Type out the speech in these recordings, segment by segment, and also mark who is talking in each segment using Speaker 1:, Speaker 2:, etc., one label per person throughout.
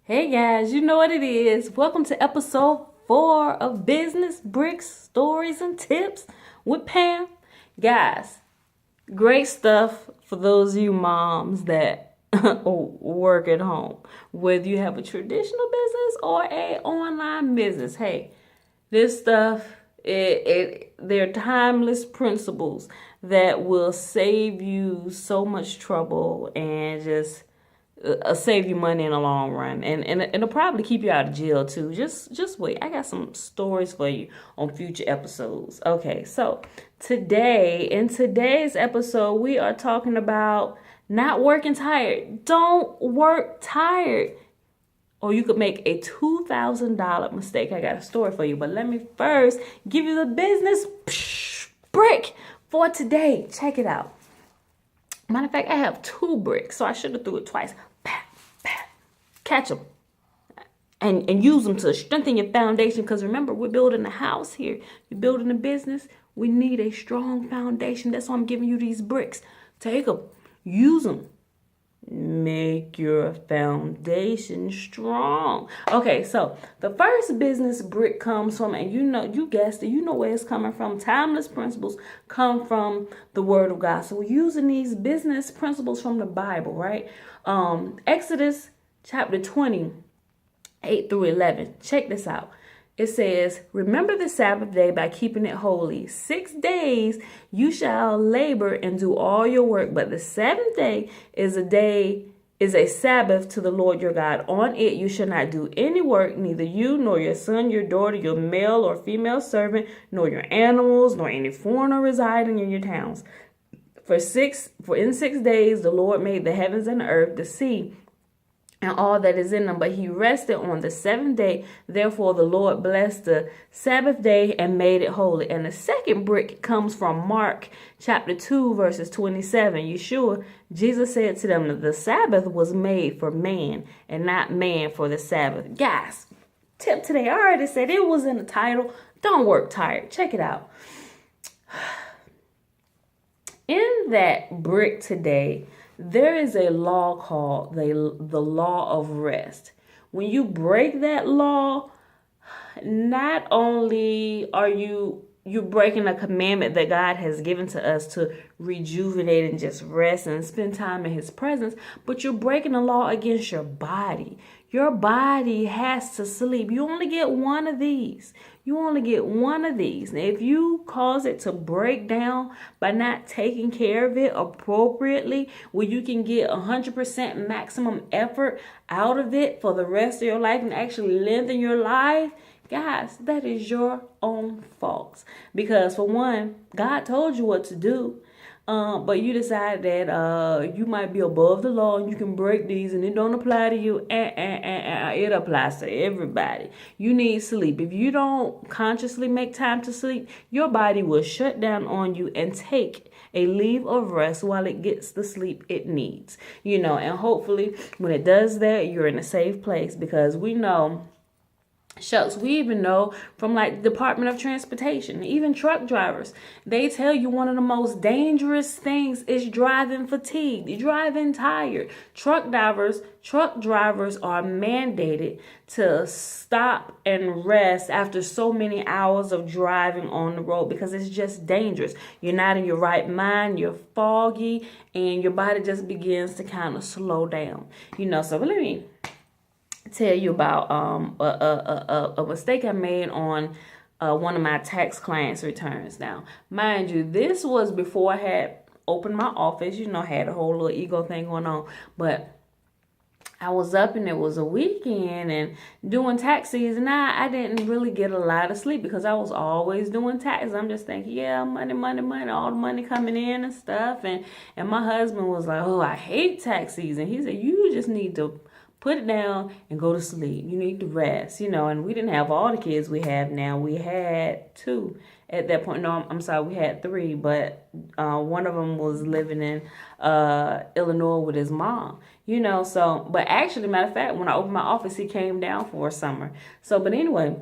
Speaker 1: Hey guys, you know what it is. Welcome to episode 4 of Business, Bricks, Stories, and Tips with Pam. Guys, great stuff for those of you moms that work at home. Whether you have a traditional business or a online business. Hey, this stuff, they're timeless principles that will save you so much trouble and just save you money in the long run, and it'll probably keep you out of jail too. Just wait, I got some stories for you on future episodes. Okay, so in today's episode we are talking about not working tired. Don't work tired, or you could make a $2,000 mistake. I got a story for you, but let me first give you the business brick for today. Check it out. Matter of fact, I have 2 bricks, so I should have threw it twice. Catch them and use them to strengthen your foundation, because remember, we're building a house here. You're building a business. We need a strong foundation. That's why I'm giving you these bricks. Take them, use them, make your foundation strong. Okay, so the first business brick comes from, and you guessed it, you know where it's coming from. Timeless principles come from the Word of God. So we're using these business principles from the Bible, right? Exodus chapter 20, 8 through 11. Check this out. It says, remember the Sabbath day by keeping it holy. 6 days you shall labor and do all your work, but the seventh day is a Sabbath to the Lord your God. On it you shall not do any work, neither you nor your son, your daughter, your male or female servant, nor your animals, nor any foreigner residing in your towns. For in 6 days the Lord made the heavens and the earth, the sea, and all that is in them, but he rested on the 7th day. Therefore the Lord blessed the Sabbath day and made it holy. And the second brick comes from Mark chapter 2 verses 27. Yeshua, Jesus said to them that the Sabbath was made for man and not man for the Sabbath. Guys, tip today, I already said it was in the title. Don't work tired. Check it out. In that brick today, there is a law called the law of rest. When you break that law, not only are you're breaking a commandment that God has given to us to rejuvenate and just rest and spend time in his presence, but you're breaking the law against your body. Your body has to sleep. You only get one of these. You only get one of these. Now, if you cause it to break down by not taking care of it appropriately, where you can get 100% maximum effort out of it for the rest of your life and actually lengthen your life, guys, that is your own fault. Because for one, God told you what to do. But you decide that you might be above the law and you can break these and it don't apply to you. It applies to everybody. You need sleep. If you don't consciously make time to sleep, your body will shut down on you and take a leave of rest while it gets the sleep it needs. And hopefully when it does that, you're in a safe place, because we know, we even know from like the Department of Transportation, even truck drivers, they tell you one of the most dangerous things is driving fatigued, driving tired. Truck drivers are mandated to stop and rest after so many hours of driving on the road, because it's just dangerous. You're not in your right mind, you're foggy, and your body just begins to kind of slow down. So let me tell you about a mistake I made on one of my tax clients' returns. Now, mind you, this was before I had opened my office. Had a whole little ego thing going on, but I was up and it was a weekend and doing tax season. I didn't really get a lot of sleep because I was always doing taxes. I'm just thinking, yeah, money, all the money coming in and stuff. And my husband was like, oh, I hate tax season. He said, you just need to put it down and go to sleep. You need to rest, and we didn't have all the kids we have now. We had 2 at that point. No, I'm sorry, we had 3, but one of them was living in Illinois with his mom, but actually, matter of fact, when I opened my office, he came down for a summer. But anyway,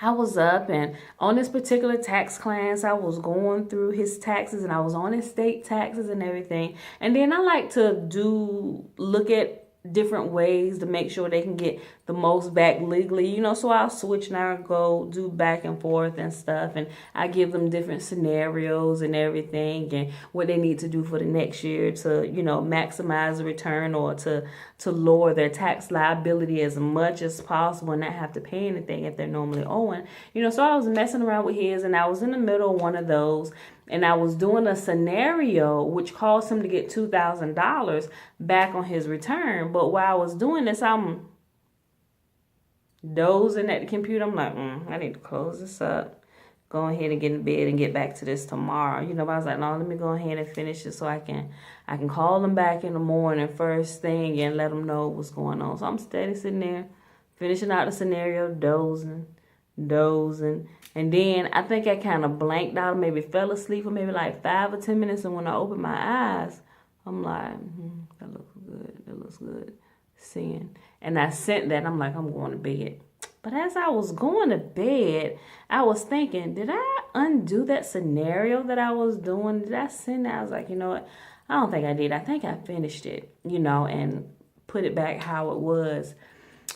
Speaker 1: I was up, and on this particular tax class, I was going through his taxes, and I was on his state taxes and everything. And then I like to look at different ways to make sure they can get the most back legally, so I'll switch and I'll go do back and forth and stuff, and I give them different scenarios and everything and what they need to do for the next year to, maximize the return or to lower their tax liability as much as possible and not have to pay anything if they're normally owing. So I was messing around with his, and I was in the middle of one of those, and I was doing a scenario which caused him to get $2,000 back on his return. But while I was doing this, I'm dozing at the computer. I'm like, I need to close this up, go ahead and get in bed and get back to this tomorrow. But I was like, no, let me go ahead and finish it so I can call them back in the morning first thing and let them know what's going on. So I'm steady sitting there, finishing out the scenario, dozing. And then I think I kind of blanked out, maybe fell asleep for maybe like 5 or 10 minutes. And when I opened my eyes, I'm like, that looks good. Seeing. And I sent that, I'm like, I'm going to bed. But as I was going to bed, I was thinking, did I undo that scenario that I was doing? Did I send that? I was like, you know what? I don't think I did. I think I finished it, and put it back how it was.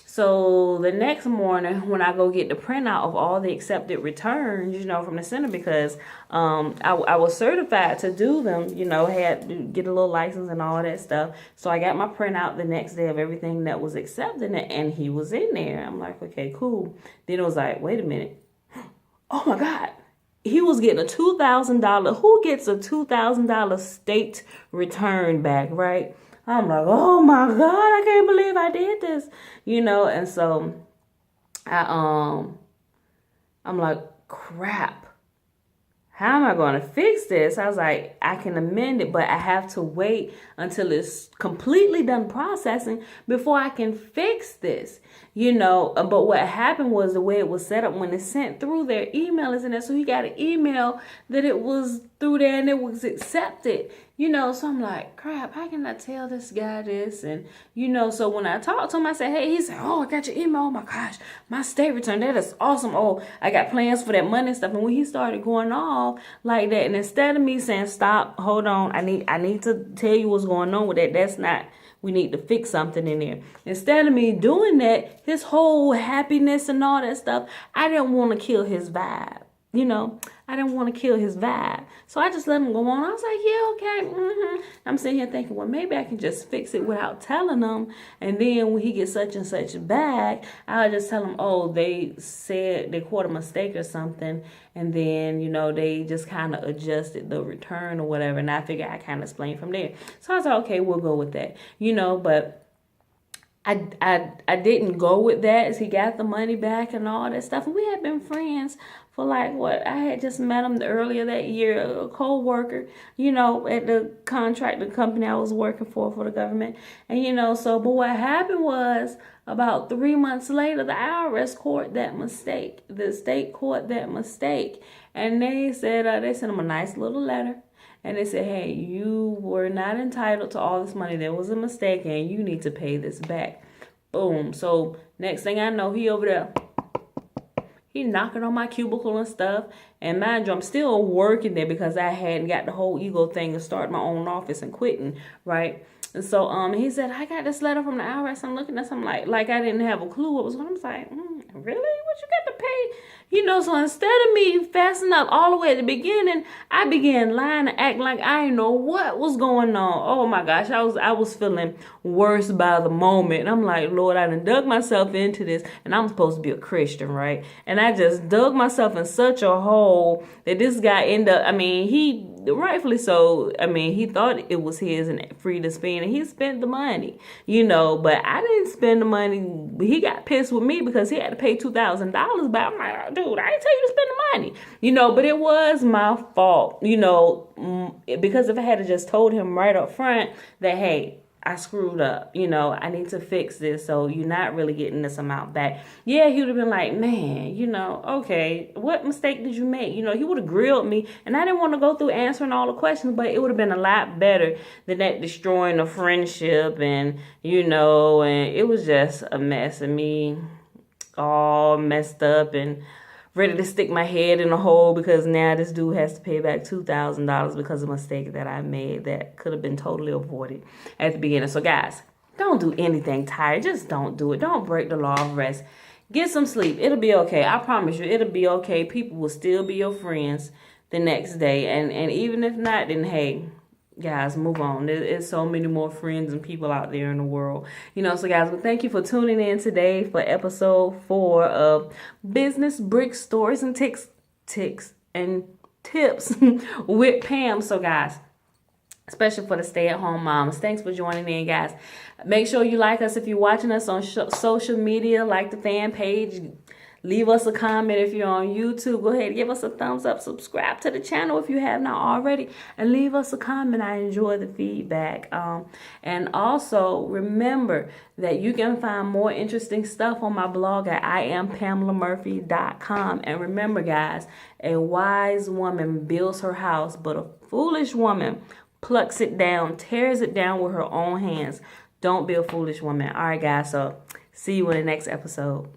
Speaker 1: So the next morning when I go get the printout of all the accepted returns, from the center, because I was certified to do them, had to get a little license and all that stuff. So I got my printout the next day of everything that was accepted, and he was in there. I'm like, okay, cool. Then it was like, wait a minute. Oh my God. He was getting a $2,000. Who gets a $2,000 state return back, right? I'm like, oh my God, I can't believe I did this, and so I'm like, crap. How am I going to fix this? I was like, I can amend it, but I have to wait until it's completely done processing before I can fix this, But what happened was the way it was set up when it's sent through their email is in there. So he got an email that it was through there and it was accepted, So I'm like, crap, how can I tell this guy this? And, so when I talked to him, I said, hey, he said, oh, I got your email. Oh my gosh, my state return. That is awesome. Oh, I got plans for that money and stuff. And when he started going off like that, and instead of me saying, stop, hold on, I need to tell you what's going on with that. That's not, we need to fix something in there. Instead of me doing that, his whole happiness and all that stuff, I didn't want to kill his vibe. I didn't want to kill his vibe. So I just let him go on. I was like, yeah, okay. I'm sitting here thinking, well, maybe I can just fix it without telling him. And then when he gets such and such back, I'll just tell him, oh, they said they caught a mistake or something. And then, they just kind of adjusted the return or whatever. And I figured I kind of explained from there. So I was like, okay, we'll go with that. But I didn't go with that as he got the money back and all that stuff. And we had been friends for like what? I had just met him earlier that year, a co-worker, at the contractor company I was working for the government. And, but what happened was about 3 months later, the IRS caught that mistake. The state caught that mistake. And they said, they sent him a nice little letter. And they said, hey, you were not entitled to all this money. There was a mistake and you need to pay this back. Boom. So next thing I know, he over there. He knocking on my cubicle and stuff. And mind you, I'm still working there because I hadn't got the whole ego thing to start my own office and quitting, right? And so he said, I got this letter from the IRS. I'm looking at something like I didn't have a clue what was going on. I was like, really? What you got to pay? So instead of me fasting up all the way at the beginning, I began lying and acting like I didn't know what was going on. Oh my gosh, I was feeling worse by the moment. And I'm like, Lord, I done dug myself into this, and I'm supposed to be a Christian, right? And I just dug myself in such a hole that this guy ended up, he rightfully so, he thought it was his and free to spend, and he spent the money, but I didn't spend the money. He got pissed with me because he had to pay $2,000, but I'm like, dude, I didn't tell you to spend the money, but it was my fault, because if I had just told him right up front that, hey, I screwed up, I need to fix this, so you're not really getting this amount back. Yeah, he would have been like, man, okay, what mistake did you make? He would have grilled me, and I didn't want to go through answering all the questions, but it would have been a lot better than that destroying the friendship, and, and it was just a mess of me all messed up and ready to stick my head in a hole because now this dude has to pay back $2,000 because of a mistake that I made that could have been totally avoided at the beginning. So guys, Don't do anything tired. Just don't do it. Don't break the law of rest. Get some sleep. It'll be okay. I promise you, it'll be okay. People will still be your friends the next day. And even if not, then hey, guys, move on. There's so many more friends and people out there in the world. So guys, well, thank you for tuning in today for episode 4 of Business Brick Stories and Ticks and Tips with Pam. So guys, especially for the stay-at-home moms, thanks for joining in, guys. Make sure you like us if you're watching us on social media, like the fan page. Leave us a comment if you're on YouTube. Go ahead, give us a thumbs up. Subscribe to the channel if you have not already, and leave us a comment. I enjoy the feedback. And also remember that you can find more interesting stuff on my blog at IamPamelaMurphy.com. And remember, guys, a wise woman builds her house, but a foolish woman plucks it down, tears it down with her own hands. Don't be a foolish woman. All right, guys. So see you in the next episode.